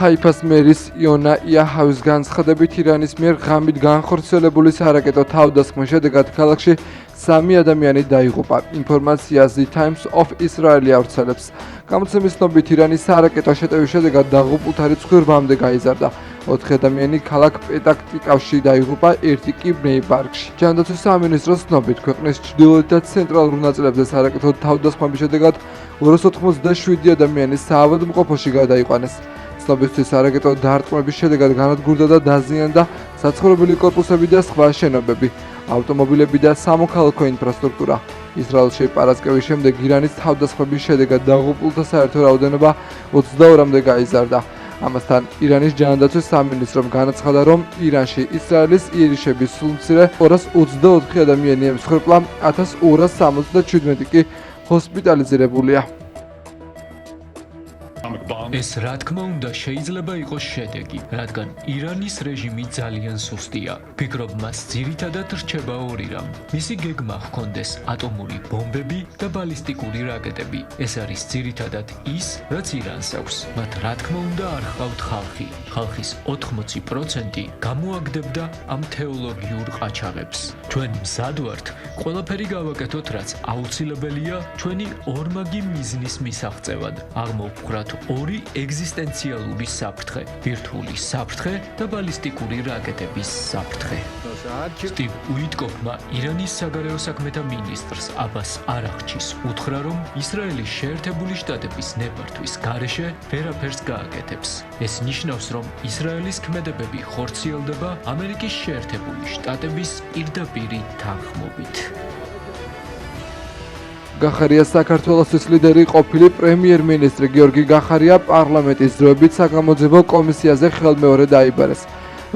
ჰაიფას მერის იონა იაჰავის განცხადებით ირანის მიერ ღამით განხორციელებული სარაკეტო თავდასხმის შედეგად ქალაქში 3 ადამიანი დაიღუპა. ინფორმაციას The Times of Israel ავრცელებს. გამოცემის ცნობით ირანის სარაკეტო შეტევის შედეგად დაღუპულთა რიცხვი 8-მდე გაიზარდა. 4 ადამიანი ქალაქ პეტაკტიკავში დაიღუპა, ერთი კი ბნეიბარგში. ჯანდაცვის სამინისტროს ცნობით, ქვეყნის ჩრდილოეთ და ცენტრალურ ნაწილებზე სარაკეტო თავდასხმების შედეგად 287 ადამიანი საავადმყოფოში გადაიყვანეს. ცნობისთვის სარაკეტო დარტყმების შედეგად განადგურდა და დაზიანდა საცხოვრებელი კორპუსები და სხვა შენობები, ავტომობილები და სამოქალაქო ინფრასტრუქტურა. ისრაელში პარასკევის შემდეგ ირანის თავდასხმების შედეგად დაღუპულთა საერთო რაოდენობა 22-მდე გაიზარდა. ამასთან ირანის ჯანდაცვის სამინისტრომ განაცხადა, რომ ირანში ისრაელის იერიშების სულმცირე 224 ადამიანი ემსხვერპლა, 1277 კი ჰოსპიტალიზირებულია. ეს რა თქმა უნდა შეიძლება იყოს შედეგი, რადგან ირანის რეჟიმი ძალიან სუსტია. ფიქრობ, მას ძირითადად რჩება ორი რამ. მისი გეგმა ჰქონდეს ატომური ბომბები და ბალისტიკური რაკეტები. ეს არის ძირითადად ის, რაც ირანს აქვს. მათ რა თქმა უნდა არ ჰყავთ ხალხი. ხალხის 80% გამოაგდებდა ამ თეოლოგიურ ყაჩაღებს. ჩვენ მზად ვართ, ყველაფერი გავაკეთოთ, რაც აუცილებელია ჩვენი ორმაგი მიზნის მისაღწევად. აღმოვქვხრათ ორი ეგზისტენციალური საფრთხე, ბირთვული საფრთხე და ბალისტიკური რაკეტების საფრთხე. სტივ უიტკოფმა ირანის საგარეო საქმეთა მინისტრს აბას არაღჩის უთხრა, რომ ისრაელის შეერთებული შტატების ნებართვის გარეშე ვერაფერს გააკეთებს. ეს ნიშნავს, რომ ისრაელის ქმედებები ხორციელდება ამერიკის შეერთებული შტატების პირდაპირი თანხმობით. გახარია საქართველოს ლიდერი ყოფილი პრემიერ-მინისტრი გიორგი გახარია პარლამენტის დროებით საგამოძიებო კომისიაზე ხელმეორედ დაიბარეს.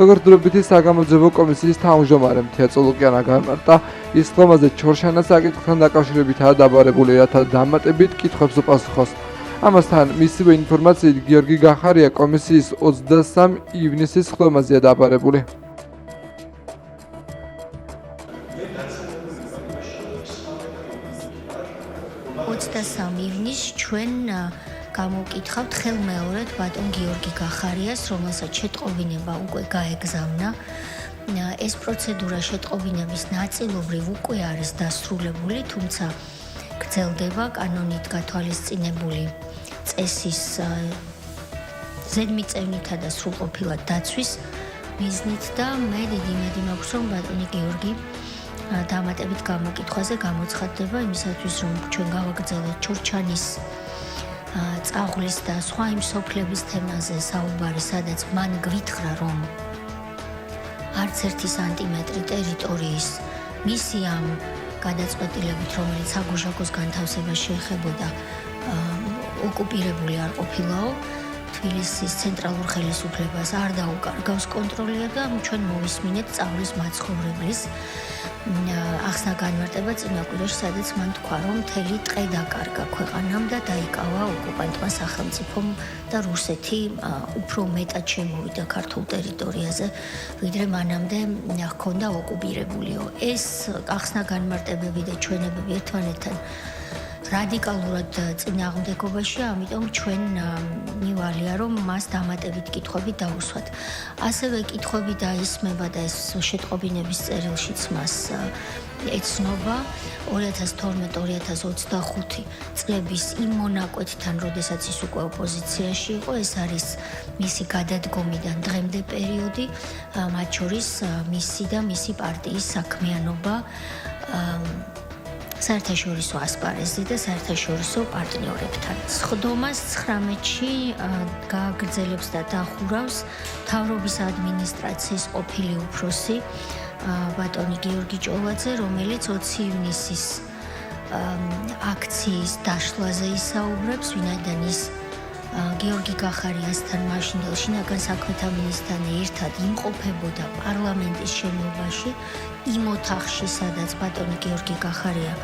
როგორც დროებითი საგამოძიებო კომისიის თავმჯდომარე მთია წოლუკიანა გამარტა, ის ხომაზე ჩორშანა საკითხთან დაკავშირებითაა დაბარებული, რათა დამატებით კითხვებს უპასუხოს. ამასთან მისივე ინფორმაციით გიორგი გახარია კომისიის 23 ივნისის ხომაზეა დაბარებული. 23 ივნისს ჩვენ გამოვკითხავთ ხელმეორედ ბატონ გიორგი გახარიას, რომელსაც შეტყობინება უკვე გაეგზავნა. ეს პროცედურა შეტყობინების ნაწილობრივ უკვე არის დასრულებული, თუმცა გრძელდება კანონით გათვალისწინებული წესის ზედმიწევნითა და სრულყოფილად დაცვის მიზნით და მე დიდი იმედი მაქვს, რომ ბატონი გიორგი დამატებით გამოკითხვაზე გამოცხადდება იმისათვის, რომ ჩვენ გავაგრძელოთ ჩორჩანის წაღლის და სხვა იმ სოფლების თემაზე საუბარი, სადაც მან გვითხრა, რომ არც ერთი სანტიმეტრი ტერიტორიის მისი ამ გადაწყვეტილებით, რომელიც საგუშაგოს განთავსებას შეეხებოდა, ოკუპირებული არ ყოფილაო, თბილისის ცენტრალურ ხელისუფლებას არ დაუკარგავს კონტროლია და ჩვენ მოვისმინეთ წავლის მაცხოვრებლის ახსნა განმარტება წინა კვირაში, სადაც მან თქვა, რომ მთელი ტყე დაკარგა ქვეყანამ და დაიკავა ოკუპანტმა სახელმწიფომ და რუსეთი უფრო მეტად შემოვიდა ქართულ ტერიტორიაზე, ვიდრე მანამდე ჰქონდა ოკუპირებულიო. ეს ახსნა განმარტებები და ჩვენებები ერთმანეთთან რადიკალურად წინააღმდეგობაშია, ამიტომ ჩვენ მივალია, რომ მას დამატებით კითხვები დაუსვათ. ასევე კითხვები დაისმება და ეს შეტყობინების წერილშიც მას ეცნობა 2012-2025 წლების იმ მონაკვეთთან, როდესაც ის უკვე ოპოზიციაში იყო, ეს არის მისი გადადგომიდან დღემდე პერიოდი, მათ შორის მისი და მისი პარტიის საქმიანობა საერთაშორისო ასპარეზზე და საერთაშორისო პარტნიორებთან. სხდომას 19-ში გააგრძელებს და დახურავს მთავრობის ადმინისტრაციის ყოფილი უფროსი ბატონი გიორგი ჭოლაძე, რომელიც 20 ივნისის აქციის დაშლაზე ისაუბრებს, ვინაიდან ის გიორგი გახარიასთან მაშინდელ შინაგან საქმეთა მინისტრთან ერთად იმყოფებოდა პარლამენტის შენობაში, იმ ოთახში, სადაც ბატონი გიორგი გახარია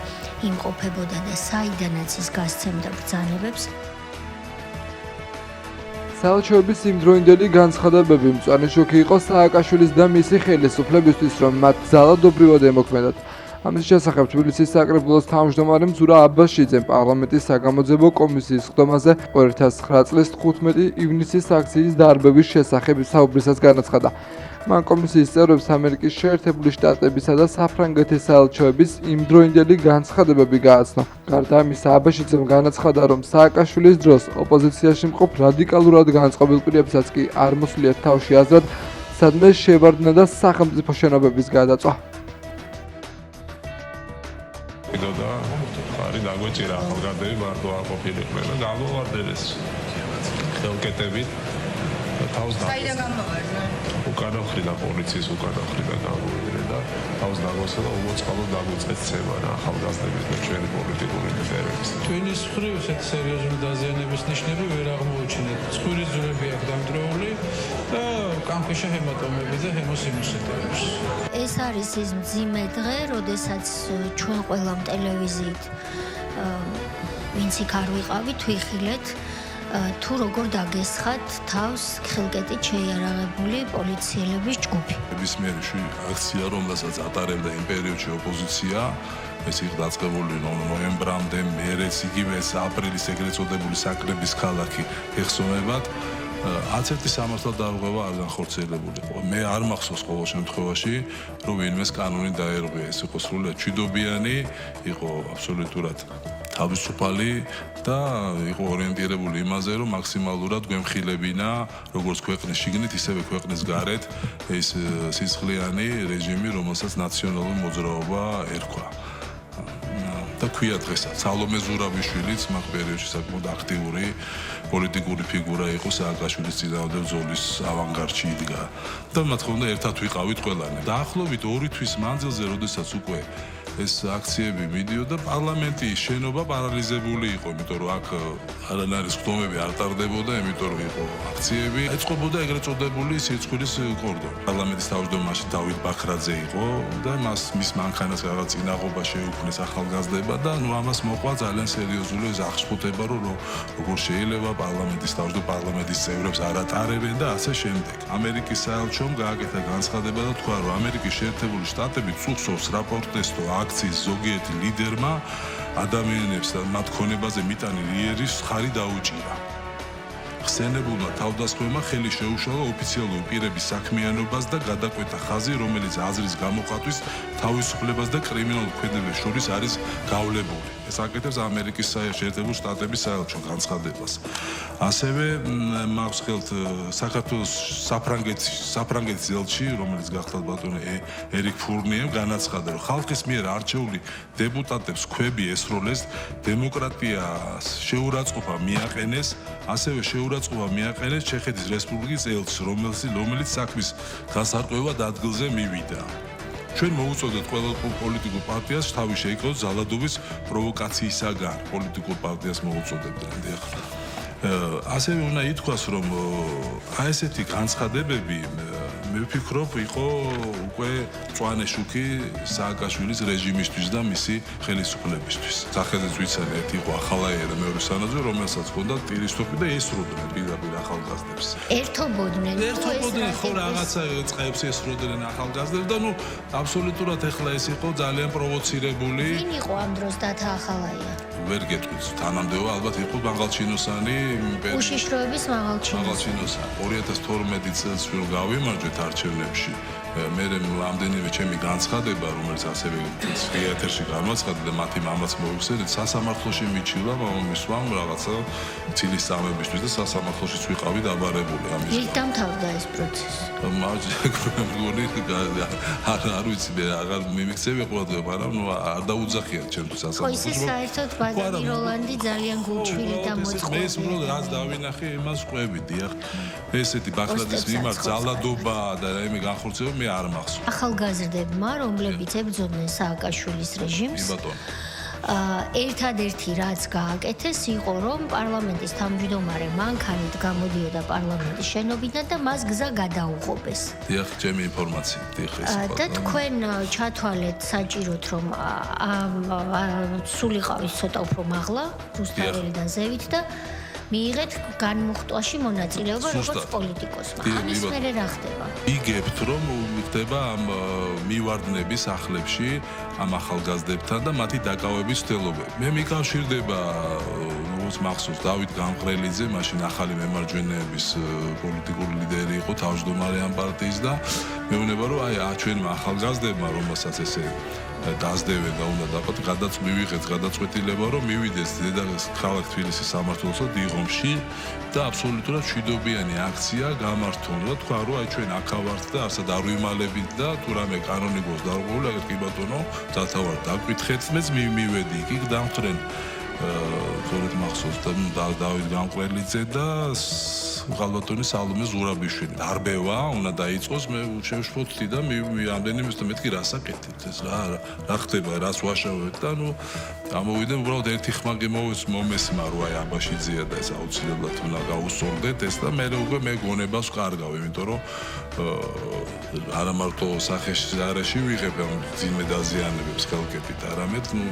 იმყოფებოდა და საიდანაც ის გასცემდა ბრძანებებს. საელჩოების იმდროინდელი განცხადებები მწვანე შოქი იყო სააკაშვილის და მისი ხელისუფლებისთვის, რომ მათ ძალადობრივად ემოქმედათ. ამის შესახებ თბილისის საკრებულოს თავმჯდომარე მზურა აბაშიძემ პარლამენტის საგამოძიებო კომისიის ხდომაზე 2009 წლის 15 ივნისის აქციის დარბევის შესახებ საუბრისას განაცხადა. მან კომისიის წევრებს ამერიკის შეერთებული შტატებისა და საფრანგეთის საელჩოების იმდროინდელი განცხადებები გააცნო. გარდა ამისა, აბაშიძემ განაცხადა, რომ სააკაშვილის დროს ოპოზიციაში მყოფ რადიკალურად განწყობილ პირებსაც კი არ მოსულიათ თავში აზრად, სადმე შევარდნა და სახელმწიფო შენობების გადაწვა. და ხარი დაგვეჭირა ახალგაზრდები მარტო არ ყოფილიყვნენ და გამოვარდნეს ხელკეტებით თავს საიდან გამოვარდნენ? უკანა მხრიდან პოლიციის უკანა მხრიდან გამოვიდნენ და თავს დაგოსა და უმოწყალოდ დაგვიწყეს ცემა რა ახალგაზრდების და ჩვენი პოლიტიკური ლიდერების. ჩვენის მხრივ ესეთი სერიოზული დაზიანების ნიშნები ვერ აღმოუჩინეთ. ცხვირის ძვლები აქვს დამტვრეული და კამფეშა ჰემატომები და ჰემოსინუსიტები. ეს არის ის მძიმე დღე, როდესაც ჩვენ ყველამ ტელევიზიით ვინც იქ არ ვიყავით, ვიხილეთ თუ როგორ დაგესხათ თავს ხელკეტით შეიარაღებული პოლიციელების ჯგუფი. ნებისმიერი აქცია, რომელსაც ატარებდა იმ პერიოდში ოპოზიცია, ეს იყო დაწყებული ნოემბრამდე, მერეც იგივე აპრილის ეგრეთ წოდებული საკრების ქალაქი ეხსოვებათ. აცერტი სამართალ დარღვევა არ განხორციელებული იყო. მე არ მახსოვს ყოველ შემთხვევაში, რომ ვინმეს კანონი დაერღვია. ეს იყო სრულიად მშვიდობიანი, იყო აბსოლუტურად თავისუფალი და იყო ორიენტირებული იმაზე, რომ მაქსიმალურად გვემხილებინა როგორც ქვეყნის შიგნით, ისევე ქვეყნის გარეთ ეს სისხლიანი რეჟიმი, რომელსაც ნაციონალური მოძრაობა ერქვა. და ქვია დღესაც სალომე ზურაბიშვილიც მაგ პერიოდში საკმაოდ აქტიური პოლიტიკური ფიგურა იყო სააკაშვილის წინააღმდეგ ბრძოლის ავანგარდში იდგა. და მათ ხომ ერთად ვიყავით ყველანი. დაახლოებით 2 თვის მანძილზე, როდესაც უკვე ეს აქციები მიდიოდა, პარლამენტის შენობა პარალიზებული იყო, იმიტომ რომ აქ არანაირი ხდომები არ ტარდებოდა, იმიტომ რომ იყო აქციები. ეწყობოდა ეგრეთ წოდებული სიცხვილის კორდონი. პარლამენტის თავმჯდომარეში დავით ბაქრაძე იყო და მის მანქანას რაღაც წინაღობა შეუქმნეს ახალგაზრდება და ამას მოყვა ძალიან სერიოზული აღშფოთება, რომ როგორ შეიძლება პარლამენტის პარლამენტის წევრებს არ ატარებენ და ასე შემდეგ. ამერიკის საელჩომ გააკეთა განცხადება და თქვა, რომ ამერიკის შეერთებული შტატები წუხსოვს რაპორტეს, რომ აქციის ზოგიერთი ლიდერმა ადამიანებს და მათ ქონებაზე მიტანილი იერის ხარი დაუჭირა. ხსენებულმა თავდასხმებმა ხელი შეუშალა ოფიციალური პირების საქმიანობას და გადაკვეთა ხაზი, რომელიც აზრის გამოხატვის, თავისუფლებას და კრიმინალურ ქმედებებს შორის არის გავლებული. ეს აკეთებს ამერიკის შეერთებული შტატების საელჩო განცხადებას. ასევე მაქვს ხელთ საქართველოს საფრანგეთის ელჩი, რომელიც გახლავთ ბატონი ერიკ ფურნიემ განაცხადა, რომ ხალხის მიერ არჩეული დეპუტატებს ქვები ესროლეს, დემოკრატიას შეურაცხყოფა მიაყენეს, ასევე შეურაცხყოფა მიაყენეს ჩეხეთის რესპუბლიკის ელჩს, რომელიც საქმის გასარკვევად ადგილზე მივიდა. ჩვენ მოუწოდეთ ყველა პოლიტიკურ პარტიას თავი შეიკავოს ზალადობის პროვოკაციისაგან. პოლიტიკურ პარტიას მოუწოდებდნენ ახლა. ასევე უნდა ითქვას, რომ აი ესეთი განცხადებები მე ვფიქრობ იყო უკვე მწვანე შუქი სააკაშვილის რეჟიმისთვის და მისი ხელისუფლებისთვის. სახელზეც ვიცანი, ერთი იყო ახალაიერა მეორე სანაძე, რომელსაც ჰქონდა ტირისტოფი და ესროდნენ პირდაპირ ახალგაზრდებს. ერთობოდნენ ხო რაღაცა წყებს ესროდნენ ახალგაზრდებს და აბსოლუტურად ახლა ეს იყო ძალიან პროვოცირებული. ვინ იყო ამ დროს დათა ახალაია? ვერ გეტყვით, თანამდებობა ალბათ იყო მაღალჩინოსანი უშიშროების მაღალჩინოსანი. 2012 წელს რომ გავიმარჯვეთ არჩევნებში, მე რამდენიმე ჩემი განცხადება, რომელიც ასევე თეატრში გამოცხადდა და მათი მამაც მოიხსენეთ, სასამართლოში მიჩილა მამამისვამ რაღაცა ცილის წამებისთვის და სასამართლოშიც ვიყავი დაბარებული ამის. ის დამთავრდა ეს პროცესი. არ ვიცი მე აღარ მიმიქცევი ყურადღება, მაგრამ არ დაუძახიათ ჩემთვის სასამართლოში. ხო, ის საერთოდ ბატონი როლანდი ძალიან გულჩვილი და მოწყობილი. მე უბრალოდ რაც დავინახე, იმას ყვები, დიახ. ესეთი ბაქრაძის მიმართ ძალადობა და რაიმე განხორციელება მე არ მახსოვს. ახალგაზრდებმა, რომლებიც ებრძოდნენ სააკაშვილის რეჟიმს, ერთადერთი რაც გააკეთეს იყო, რომ პარლამენტის თავმჯდომარე მანქანით გამოდიოდა პარლამენტის შენობიდან და მას გზა გადაუღობეს. დიახ, ჩემი ინფორმაცია, დიახ ეს იყო. და თქვენ ჩათვალეთ საჭიროთ, რომ სულიყავით ცოტა უფრო მაღლა, რუსთაველიდან ზევით და მიიღეთ განმუხტვაში მონაწილეობა როგორც პოლიტიკოსმა. ამის მერე რა ხდება? იგებთ რომ ხდება ამ მივარდნების სახლებში ამ ახალგაზრდებთან და მათი დაკავების ცდილობები. მე მიკავშირდება როგორც მახსოვს დავით გამყრელიძე, მაშინ ახალი მემარჯვენეების პოლიტიკური ლიდერი იყო, თავმჯდომარე ამ პარტიის და მეუბნება რომ აი ჩვენმა ახალგაზრდებმა რომელსაც ესე დაძდევენ და უნდა დაყოთ მივიღეთ გადაწყვეტილება რომ მივიდეს დედაქალაქ თბილისის სამმართველოსა დიღომში და აბსოლუტურად მშვიდობიანი აქცია გამართონ და თქვა რომ აი ჩვენ აქ ვართ და არსად არ ვიმალებით და თუ რამე კანონიკოს დარღვეული აგერ კი ბატონო ძალთავარ დაგკითხეთ მეც მივედი იქ დამხრენ თორედ მახსოვს და დავით გამყრელიძე და ღალბატონი სალომე ზურაბიშვილი დარბევა უნდა დაიწყოს მე შევშფოთდი და ამდენი მის და მეთქი რასაკეთებთ ეს რა ხდება რას ვაშავებთ და ნუ ამოვიდა უბრალოდ ერთი ხმაგი მომესმა რომ აი აბაშიძეა და ეს აუცილებლად უნდა გაუსწორდეთ ეს და მე უკვე მე გონებას ვკარგავ იმიტომ რომ არა მარტო სახეში არეში ვიღებ ამ ძიმე დაზიანებებს ხელკეთით არამედ ნუ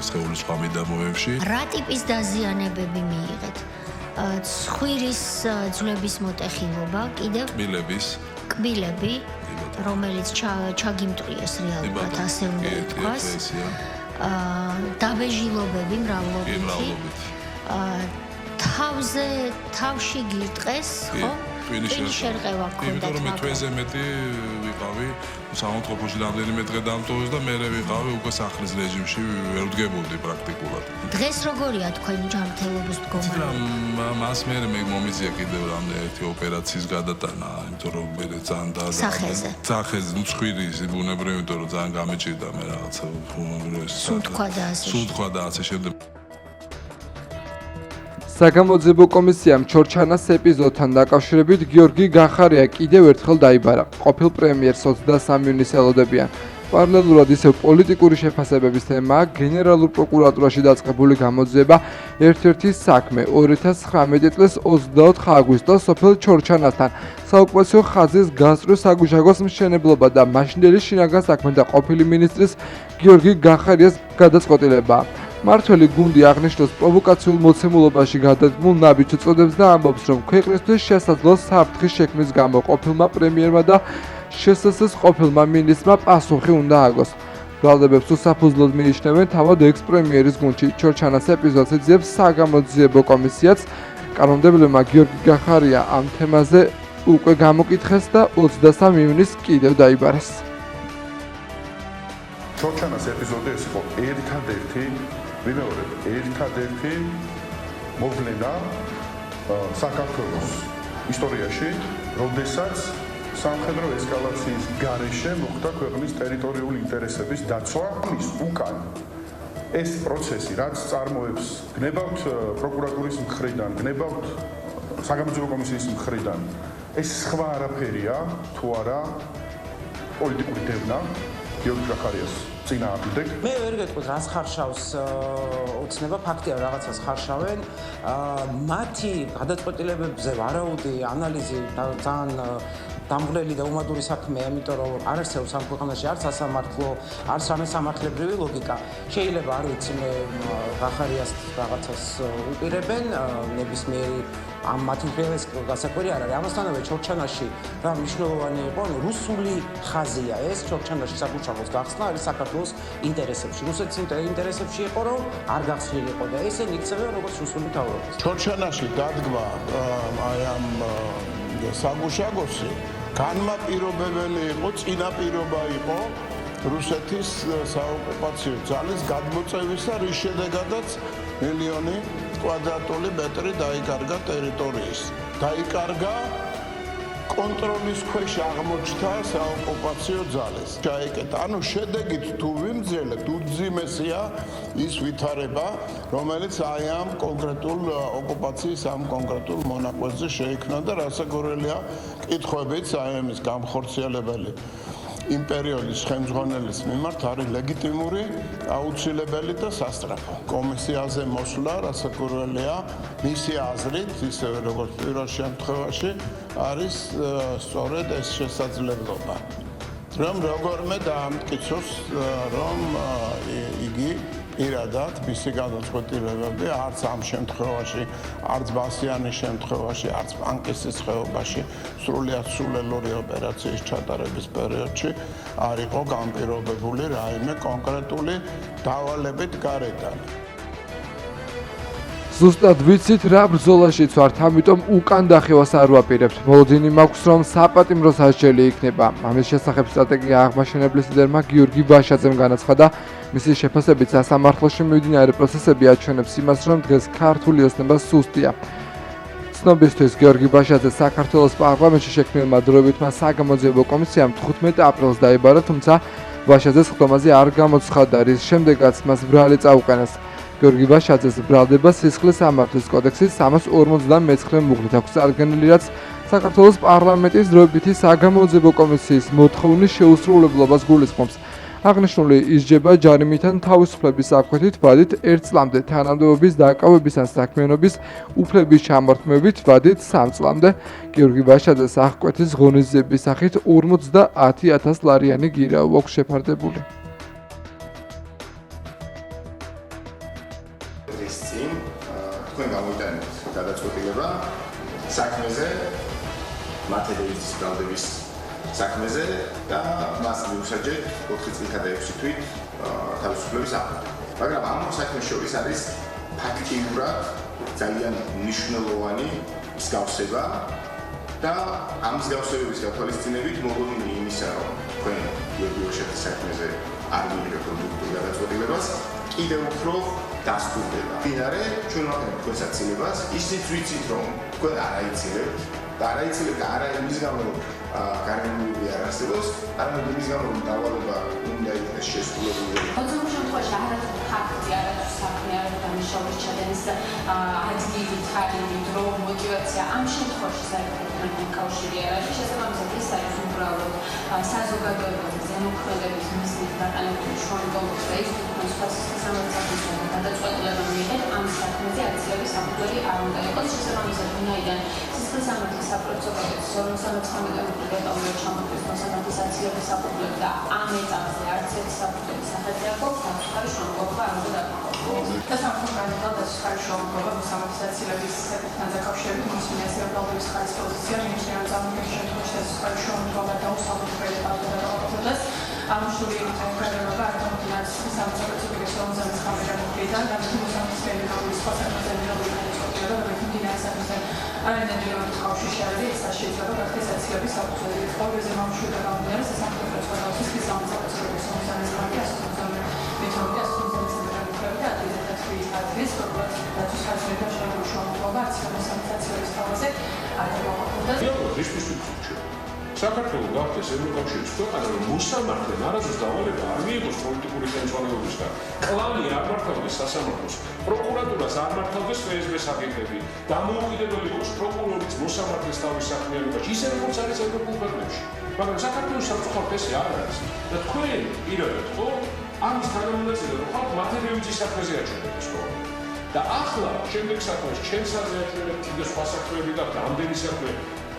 სხეულის სხვა მიდამოებში რა ტიპის დაზიანებები მიიღეთ? ცხვირის ძვლების მოტეხილობა, კიდევ კბილები, რომელიც ჩაგიმტრიეს რეალურად, ასე უნდა ითქვას. დაბეჟილობები მრავლობით. თავში გირტყეს, ხო? ტვინი შერყევა ქონდათ. იმიტომ რომ მე თვეზე მეტი ვიყავი სამონტყოფოში რამდენიმე დღე დამტოვეს და მე ვიყავი უკვე სახლის რეჟიმში ვერ ვდგებოდი პრაქტიკულად. დღეს როგორია თქვენი ჯანმრთელობის მდგომარეობა? მას მე მომიზია კიდევ ერთი ოპერაციის გადატანა, იმიტომ რომ მე ძალიან სახეზე მცხვირის ბუნებრივი, იმიტომ რომ ძალიან გამეჭირდა მე რაღაცა სუნთქვა და ასე შემდეგ. საგამოძიებო კომისიამ ჩორჩანას ეპიზოდთან დაკავშირებით გიორგი განხარია კიდევ ერთხელ დაიბარა. ყოფილ პრემიერს 23 იუნის ელოდებიან. პარალელურად ისევ პოლიტიკური შეფასებების თემაა გენერალურ პროკურატურაში დაწყებული გამოძიება ერთ-ერთი საქმე 2019 წლის 24 აგვისტოს სოფელ ჩორჩანასთან საოკუპაციო ხაზის გასწვრივ საგუშაგოს მშენებლობა და მაშინდელი შინაგან საქმეთა ყოფილი მინისტრის გიორგი განხარიას გადაწყვეტილებაა. მართველი გუნდი აღნიშნავს პროვოკაციულ მოცემულობაში გადადგმულ ნაბიჯ უწოდებს და ამბობს, რომ ქვეყნისთვის შესაძლო საფრთხის შექმნის გამო ყოფილმა პრემიერმა და შსს ყოფილმა მინისტრმა პასუხი უნდა აგოს. ბრალდებებს უსაფუძვლოდ მიიჩნევენ თავად ექს-პრემიერის გუნდში. ჩორჩანას ეპიზოდს ეძიებს საგამოძიებო კომისიაც. კანონმდებლებმა გიორგი განხარია ამ თემაზე უკვე გამოკითხეს და 23 ივნისს კიდევ დაიბარეს. ჩორჩანას ეპიზოდი ეს იყო ერთადერთი მოვლენა საქართველოს ისტორიაში, როდესაც სამხედრო ესკალაციის გარეშე მოხდა ქვეყნის ტერიტორიული ინტერესების დაცვა. უკან ეს პროცესი, რაც წარმოებს გნებავთ პროკურატურის მხრიდან, გნებავთ საგამოძიებო კომისიის მხრიდან, ეს სხვა არაფერია, თუ არა პოლიტიკური დევნა გიორგი განხარიას წინააღმდეგ. მე ვერ გეტყვით რას ხარშავს ოცნება, ფაქტია რაღაცას ხარშავენ. მათი გადაწყვეტილებებზე ვარაუდი ანალიზი ძალიან დამღლელი და უმადური საქმეა, იმიტომ რომ არ არსებობს ამ ქვეყანაში არც სასამართლო, არც რამე სამართლებრივი ლოგიკა. შეიძლება არ ვიცი მე განხარიას რაღაცას უპირებენ, ნებისმიერი ამ მათი ხელის გასაკვირი არ არის. ამასთანავე ჩორჩანაში რა მნიშვნელოვანი იყო, რუსული ხაზია ეს ჩორჩანაში საგუშაგოს გახსნა არის საქართველოს ინტერესებში. რუსეთის ინტერესებში იყო, რომ არ გახსნილიყო და ესენი იქცევენ როგორც რუსული მთავრობა. ჩორჩანაში დადგმა აი ამ საგუშაგოსი განმაპირობებელი იყო, წინაპირობა იყო რუსეთის საოკუპაციო ძალის გადმოწევისა, რის შედეგადაც მილიონი კვადრატული მეტრი დაიკარგა ტერიტორიის. დაიკარგა კონტროლის ქვეშ აღმოჩნდა საოკუპაციო ძალის. ჩაიკეტა. ანუ შედეგით თუ ვიმძიელეთ, უძიმესია ის ვითარება, რომელიც აი ამ კონკრეტულ ოკუპაციის ამ კონკრეტულ მონაკვეთზე შეიქმნა და რასაკვირველია, კითხვებიც აი ამის გამხორციელებელი იმ პერიოდის ხელმძღვანელის მიმართ არის ლეგიტიმური, აუცილებელი და სასწრაფო. კომისიაზე მოსვლა, რასაკვირველია, მისი აზრით, ისევე როგორც პირველ შემთხვევაში, არის სწორედ ეს შესაძლებლობა. რომ როგორმე დაამტკიცოს, რომ იგი პირადად მისი გადაწყვეტილებები არც ამ შემთხვევაში, არც ბასიანის შემთხვევაში, არც პანკისის ხეობაში სრულიად სულელური ოპერაციის ჩატარების პერიოდში არ იყო განპირობებული რაიმე კონკრეტული დავალებით გარედან. ზუსტად ვიცით რა ბრძოლაშიც ვართ, ამიტომ უკან დახევას არ ვაპირებთ. მოლოდინი მაქვს, რომ საპატიმრო სასჯელი იქნება. ამის შესახებ სტრატეგია აღმაშენებლის ლიდერმა გიორგი ბაშაძემ განაცხადა. მისი შეფასებით სასამართლოში მიმდინარე პროცესები აჩვენებს იმას, რომ დღეს ქართული ოცნება სუსტია. ცნობისთვის გიორგი ბაშაძე საქართველოს პარლამენტში შექმნილმა დროებითმა საგამოძიებო კომისიამ 15 აპრილს დაიბარა, თუმცა ბაშაძეს ხდომაზე არ გამოცხადდა, რის შემდეგაც მას ბრალი წაუყენეს. გიორგი ბაშაძეს ბრალდება სისხლის სამართლის კოდექსის 359 მუხლით აქვს წარდგენილი, რაც საქართველოს პარლამენტის დროებითი საგამოძიებო კომისიის მოთხოვნის შეუსრულებლობას გულისხმობს. აღნიშნული ისჯება ჯარიმითან თავისუფლების აღკვეთით ვადით 1 წლამდე, თანამდებობის დაკავების ან საქმიანობის უფლების ჩამორთმევით ვადით 3 წლამდე. გიორგი ბაშაძეს აღკვეთის ღონისძიების სახით 50,000 ლარიანი გირაო აქვს შეფარდებული. თქვენ გამოიტანეთ გადაწყვეტილება საქმეზე, მათედევის ბრალდების საქმეზე და მას მიუსაჯეთ 4 წლითა და 6 თვით თავისუფლების აღკვეთა. მაგრამ ამ საქმეს შორის არის ფაქტიურად ძალიან მნიშვნელოვანი მსგავსება და ამ მსგავსებების გათვალისწინებით მოგონილი იმისა, რომ თქვენ გიორგი ბაშაძის საქმეზე არ მიიღებთ ობიექტურ გადაწყვეტილებას, კიდევ უფრო დასტურდება. დინარე ჩვენ ვაკეთებთ თქვენს აცილებას, ისიც ვიცით რომ თქვენ არ აიცილებთ და არ აიცილებთ არა იმის გამო რომ გარემოები არ არსებობს, არამედ იმის გამო რომ დავალება უნდა იქნეს შესრულებული. მოცემულ შემთხვევაში არაერთი ფაქტი, არაერთი საქმე, არაერთი დამნაშავების ჩადენის ადგილი, თარიღი, დრო, мотиваცია ამ შემთხვევაში საერთოდ კავშირი არ არის. შესაბამისად ეს არის უბრალოდ საზოგადოებრივი ზემოქმედების მიზნით დატანებული შრომის და ის თქვენს სასამართლოს გადაწყვეტილება მიიღეთ ამ საქმეზე აციების საფუძველი არ უნდა იყოს. შესაბამისად ვინაიდან სისხლის სამართლის საპროცესო კოდექსის 53 მუხლით ჩამოყრის მოსამართლის აციების საფუძვლები და ამ ეტაპზე არც ერთი საფუძველი სახელი არ გვაქვს, საკუთარი შრომობა არ უნდა დაკავოს. სასამართლოს განაცხადა საკუთარი შრომობა მოსამართლის აციების საკითხთან დაკავშირებით მოსმინასია ბრალდების ხარის პოზიცია მიჩნევა წარმოქმნის შემთხვევაში საკუთარი შრომობა დაუსაბუთებელი პარლამენტის ამშური განმარტება არ გამოდიას სამწუხაროდ გესწრომზამის ხამერამიდან და მოსამართლის მედიკალური სხვა საკითხები განაცხადა და მიმდინარეობისას არანაირად ხავში შეარჩიეს შეიძლება გახდეს აციების საფუძველი. ყოველზე მომშვიდობა გამოდიას სასამართლოს გადაწყვეტილების სამწუხაროდ გესწრომზამის ხამერას მეთოდიკას და ადმინისტრაციის ადრის პროგრამის ხაზებდა შემოშრომება აციების თავზე არამოყოლდა. საქართველოს გახდეს ევროკავშირის ქვეყანა, რომ მოსამართლემ არასდროს დავალება არ მიიღოს პოლიტიკური ხელმძღვანელობისგან. კლანი არ მართავდეს სასამართლოს, პროკურატურას არ მართავდეს FSB-ს აგენტები, დამოუკიდებელი იყოს პროკურორის მოსამართლის თავის საქმიანობაში, ისე როგორც არის ევროპულ ქვეყნებში. მაგრამ საქართველოს სამწუხაროდ ესე არ არის. და თქვენ პირადად ხო ამის თანამონაწილე რომ ხალხ მათედევიჩის საქმეზე აჩვენებს ხო? და ახლა შემდეგ საქმეში ჩემსაზე აჩვენებთ კიდე სხვა საქმეები და რამდენი საქმე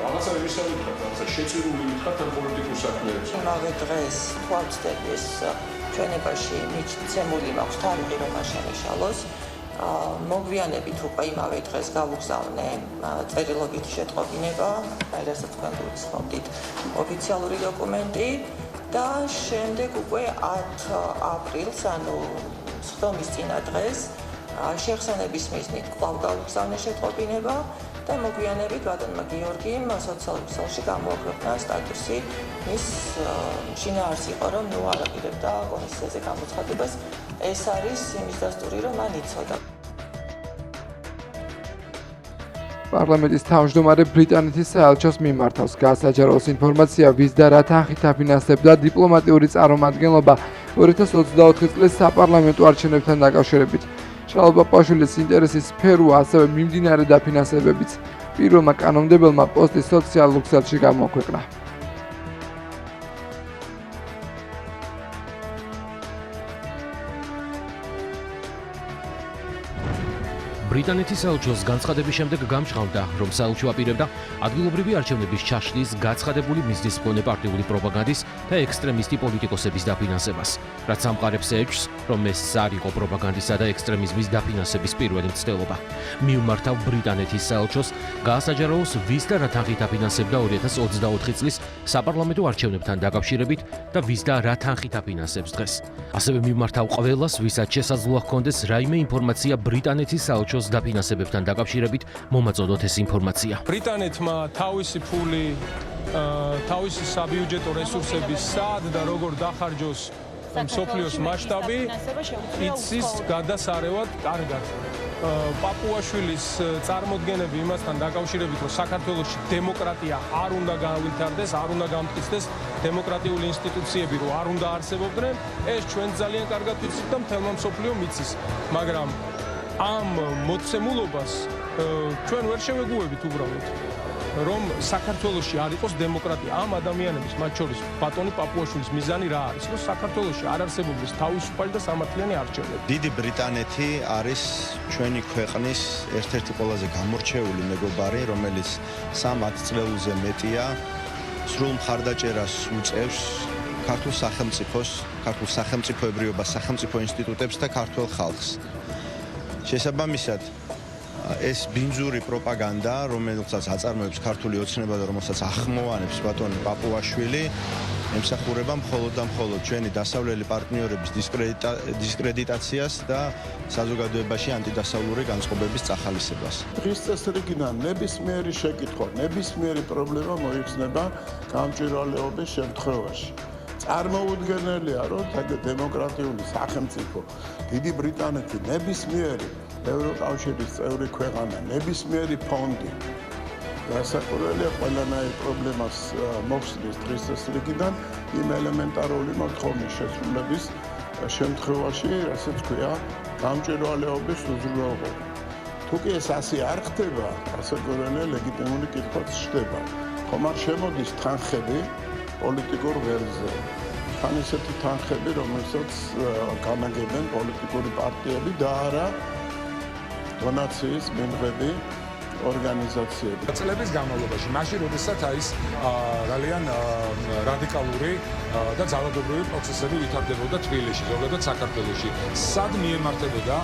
რაღაცა იმისავით, რაღაცა შეწირული ვითხართ ამ პოლიტიკურ საქმეებზე. იმავე დღეს ხვალწდების ჩვენებაში მიცემული მაქვს თარიღი რომ აღშალოს. მოგვიანებით უკვე იმავე დღეს გავუგზავნე წერილობით შეტყობინება, რასაც თქვენ გულისხმობთ ოფიციალური დოკუმენტი და შემდეგ უკვე 10 აპრილს, ანუ სხდომის წინა დღეს შეხსენების მიზნით კვლავ გავუგზავნე შეტყობინება და მოგვიანებით ბატონმა გიორგიმ სოციალურ ქსელში გამოაქვეყნა სტატუსი მის შინაარსი იყო რომ ნუ არ აპირებდა კომისიაზე გამოცხადებას. ეს არის იმის დასტური რომ მან იცოდა. პარლამენტის თავმჯდომარე ბრიტანეთის საელჩოს მიმართავს გასაჯაროს ინფორმაცია, ვის და რა თანხით აფინანსებდა დიპლომატიური წარმომადგენლობა 2024 წლის საპარლამენტო არჩევნებთან დაკავშირებით. შალვა პაშვილის ინტერესის სფეროა ასევე მიმდინარე დაფინანსებებიც. პირველმა კანონმდებელმა პოსტი სოციალურ ქსელში გამოაქვეყნა. ბრიტანეთის საელჩოს განცხადების შემდეგ გამჟღავნდა, რომ საელჩო აპირებდა ადგილობრივი არჩევნების ჩაშლის გაცხადებული მიზნის მქონე პარტიული პროპაგანდის და ექსტრემისტი პოლიტიკოსების დაფინანსებას, რაც ამყარებს ეჭვს, რომ ეს არ იყო პროპაგანდისა და ექსტრემიზმის დაფინანსების პირველი მცდელობა. მიუმართავ ბრიტანეთის საელჩოს გაასაჯაროოს ვის და რა თანხით აფინანსებდა 2024 წლის საპარლამენტო არჩევნებთან დაკავშირებით და ვის და რა თანხით აფინანსებს დღეს. ასევე მიმართავ ყველას, ვისაც შესაძლოა ჰქონდეს რაიმე ინფორმაცია ბრიტანეთის საელჩოს დაფინანსებებთან დაკავშირებით, მომაწოდოთ ეს ინფორმაცია. ბრიტანეთმა თავისი ფული, თავისი საბიუჯეტო რესურსები სად და როგორ დახარჯოს მსოფლიოს მასშტაბი იცის გადასარევად კარგად. პაპუაშვილის წარმოდგენები იმასთან დაკავშირებით, რომ საქართველოში დემოკრატია არ უნდა გაავითარდეს, არ უნდა გამტკიცდეს, დემოკრატიული ინსტიტუციები რომ არ უნდა არსებობდნენ, ეს ჩვენ ძალიან კარგად ვიცით და მთელმა მსოფლიომ იცის. მაგრამ ამ მოცემულობას ჩვენ ვერ შევეგუებით უბრალოდ, რომ საქართველოში არ იყოს დემოკრატია. ამ ადამიანების, მათ შორის ბატონი პაპუაშვილის მიზანი რა არის? რომ საქართველოში არ არსებობდეს თავისუფალი და სამართლიანი არჩევნები. დიდი ბრიტანეთი არის ჩვენი ქვეყნის ერთ-ერთი ყველაზე გამორჩეული მეგობარი, რომელიც 3-10 წელზე მეტია სრულ მხარდაჭერას უწევს ქართულ სახელმწიფოს, ქართულ სახელმწიფოებრიობას, სახელმწიფო ინსტიტუტებს და ქართულ ხალხს. შესაბამისად, ეს ბინძური პროპაგანდა, რომელსაც აწარმოებს ქართული ოცნება და რომელსაც ახმოვანებს ბატონი პაპუაშვილი, ემსახურება მხოლოდ და მხოლოდ ჩვენი დასავლელი პარტნიორების დისკრედიტაციას და საზოგადოებაში ანტიდასავლური განწყობების წახალისებას. დღის წესრიგიდან ნებისმიერი შეკითხვა, ნებისმიერი პრობლემა მოიხსნება გამჭვირვალეობის შემთხვევაში. წარმოუდგენელია, რომ დემოკრატიული სახელმწიფო დიდი ბრიტანეთი ნებისმიერი ევროკავშირის წევრი ქვეყანა, ნებისმიერი ფონდი გასაკვირველია ყველანაირ პრობლემას მოხსნის დღის წესრიგიდან იმ ელემენტარული მოთხოვნის შესრულების შემთხვევაში, რასაც ქვია გამჭვირვალეობის უზრუნველყოფა. თუ კი ეს ასე არ ხდება, გასაკვირველია ლეგიტიმური კითხვაც ხდება. ხომ არ შემოდის თანხები პოლიტიკურ ველზე. თან ისეთი თანხები, რომელსაც განაგებენ პოლიტიკური პარტიები და არა დონაციის მიმღები ორგანიზაციები. წლების განმავლობაში, მაშინ როდესაც ის ძალიან რადიკალური და ძალადობრივი პროცესები ვითარდებოდა თბილისში, ზოგადად საქართველოში. სად მიემართებოდა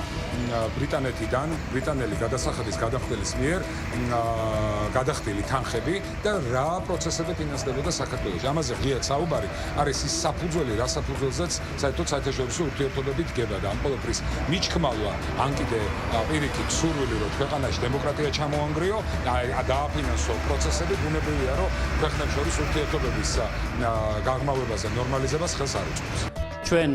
ბრიტანეთიდან, ბრიტანელი გადასახადის გადახდელის მიერ გადახდილი თანხები და რა პროცესები ფინანსდებოდა საქართველოში. ამაზე ღიად საუბარი არის ის საფუძველი, რა საფუძველზეც საერთოდ საერთაშორისო ურთიერთობები დგება და ამ ყველაფრის მიჩქმალვა ან კიდე პირიქით სურვილი, რომ ქვეყანაში დემოკრატია ჩამოანგრიო, დააფინანსო პროცესები, ბუნებრივია, რომ ქვეყნებს შორის ურთიერთობების გაღრმავებას და ნორმალიზებას ხელს არ უწყობს. ჩვენ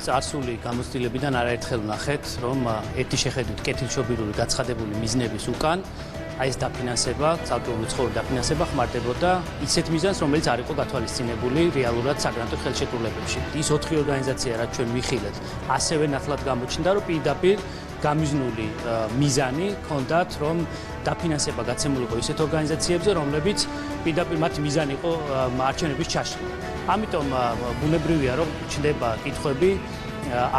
წარსული გამოცდილებიდან არაერთხელ ვნახეთ, რომ ერთი შეხედვით კეთილშობილური გაცხადებული მიზნების უკან აი ეს დაფინანსება, ცალკეული ცხოვრების დაფინანსება ხმარდებოდა ისეთ მიზანს, რომელიც არ იყო გათვალისწინებული რეალურად საგრანტო ხელშეკრულებებში. ის 4 ორგანიზაცია, რაც ჩვენ ვიხილეთ, ასევე ნათლად გამოჩნდა, რომ პირდაპირ გამიზნული მიზანი ჰქონდათ, რომ დაფინანსება გაცემულიყო ისეთ ორგანიზაციებზე, რომლებიც პირდაპირ მათი მიზანი იყო არჩევნების ჩაშლა. ამიტომ ბუნებრივია, რომ ჩნდება კითხვები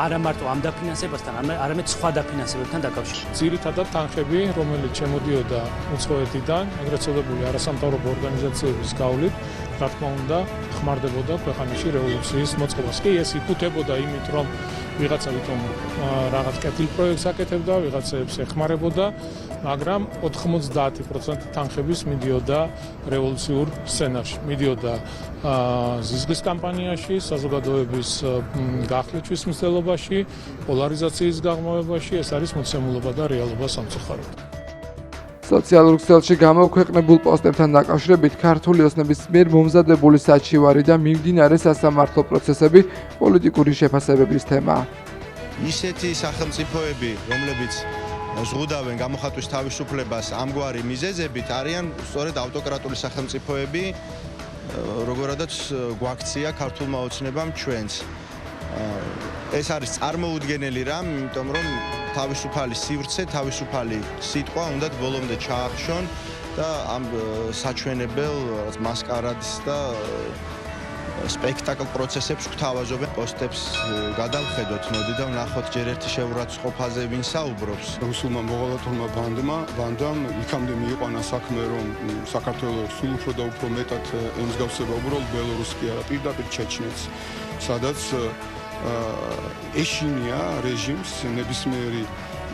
არა მარტო ამ დაფინანსებასთან, არამედ სხვა დაფინანსებებთან დაკავშირებით. ძირითადად თანხები, რომელიც შემოდიოდა უცხოეთიდან, ეგრეთ წოდებული არასამთავრობო ორგანიზაციების გავლით, რა თქმა უნდა, ხმარდებოდა ქვეყანაში რევოლუციის მოწყობას. კი ეს იფუთებოდა იმით, რომ ვიღაცა ვითომ რაღაც კეთილ პროექტს აკეთებდა, ვიღაცებს ეხმარებოდა, მაგრამ 90% თანხების მიდიოდა რევოლუციურ სცენარში, მიდიოდა ზიზღის კამპანიაში, საზოგადოების გახლეჩვის მცდელობაში, პოლარიზაციის გაღრმავებაში, ეს არის მოცემულობა და რეალობა სამწუხაროდ. სოციალურ ქსელში გამოქვეყნებულ პოსტებთან დაკავშირებით ქართული ოცნების მიერ მომზადებული საჩივარი და მიმდინარე სასამართლო პროცესები პოლიტიკური შეფასებების თემაა. ისეთი სახელმწიფოები, რომლებიც ზღუდავენ გამოხატვის თავისუფლებას ამგვარი მიზეზებით, არიან სწორედ ავტოკრატული სახელმწიფოები, როგორადაც გვაქცია ქართულმა ოცნებამ ჩვენს. ეს არის წარმოუდგენელი რამ, იმიტომ რომ თავისუფალი სივრცე, თავისუფალი სიტყვა უნდათ ბოლომდე ჩაახშონ და ამ საჩვენებელ მასკარადს და სპექტაკლ პროცესებს გვთავაზობენ, პოსტებს გადავხედოთ, მოდი და ვნახოთ ჯერ ერთი შეურაცხყოფაზე ვინ საუბრობს. რუსულმა მოღალატეულმა ბანდამ იქამდე მიიყვანა საქმე, რომ საქართველოს სულ უფრო და უფრო მეტად ემსგავსება უბრალოდ ბელორუსს კი არა, პირდაპირ ჩეჩნეთს, სადაც ეშინია რეჟიმს ნებისმიერი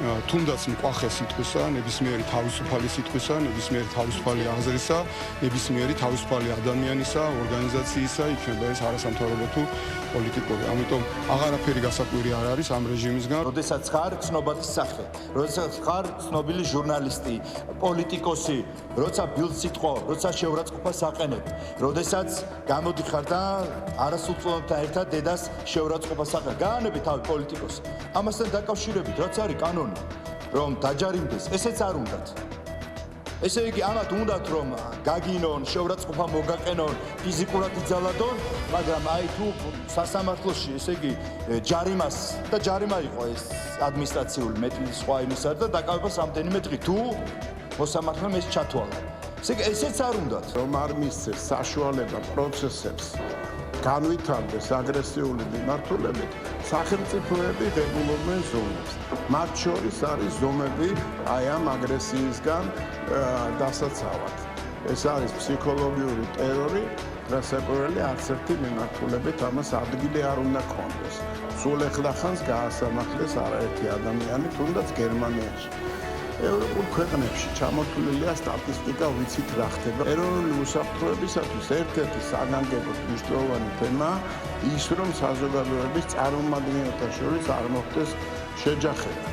თუნდაც მკვახე სიტყვისა, ნებისმიერი თავისუფალი სიტყვისა, ნებისმიერი თავისუფალი აღზრისა, ნებისმიერი თავისუფალი ადამიანისა, ორგანიზაციისა, იქნება ეს არასამთავრობო თუ პოლიტიკური. ამიტომ აღარაფერი გასაკვირი არ არის ამ რეჟიმისგან. როდესაც ხარ ცნობადის სახე, როდესაც ხარ ცნობილი ჟურნალისტი, პოლიტიკოსი, როცა ბილდს სიტყვა, როცა შეურაცხყოფას აყენებ, როდესაც გამოდიხარ და არასრულწლოვანთან ერთად დედას შეურაცხყოფას აყენებ, გაანები თავი პოლიტიკოსი. ამასთან დაკავშირებით, რაც არის კანონი, რომ დაჯარიმდეს, ესეც არ უნდათ. ესე იგი, ამათ უნდათ რომ გაგინონ, შეურაცხყოფა მოგაყენონ, ფიზიკურად იძალადონ, მაგრამ აი თუ სასამართლოში, ესე იგი, ჯარიმას და ჯარიმა იყო ეს ადმინისტრაციული მეტი სხვა იმისა და დაკავებას რამდენიმე დღე თუ მოსამართლემ ეს ჩათვალა. ესე იგი, ესეც არ უნდათ. რომ არ მისცეს საშუალება პროცესებს განვითარდეს აგრესიული მიმართულებით, სახელმწიფოები ღებულობენ ზომებს. მათ შორის არის ზომები აი ამ აგრესიისგან დასაცავად. ეს არის ფსიქოლოგიური ტერორი, რასაკვირველი არც ერთი მიმართულებით ამას ადგილი არ უნდა ქონდეს. სულ ეხლახანს გაასამართლეს არაერთი ადამიანი, თუნდაც გერმანიაში. ევროპულ ქვეყნებში ჩამოთვლილია სტატისტიკა, ვიცით რა ხდება. ეროვნული უსაფრთხოებისათვის ერთ-ერთი საგანგებო მნიშვნელოვანი თემაა ის, რომ საზოგადოების წარმომადგენელთა შორის არ მოხდეს შეჯახება.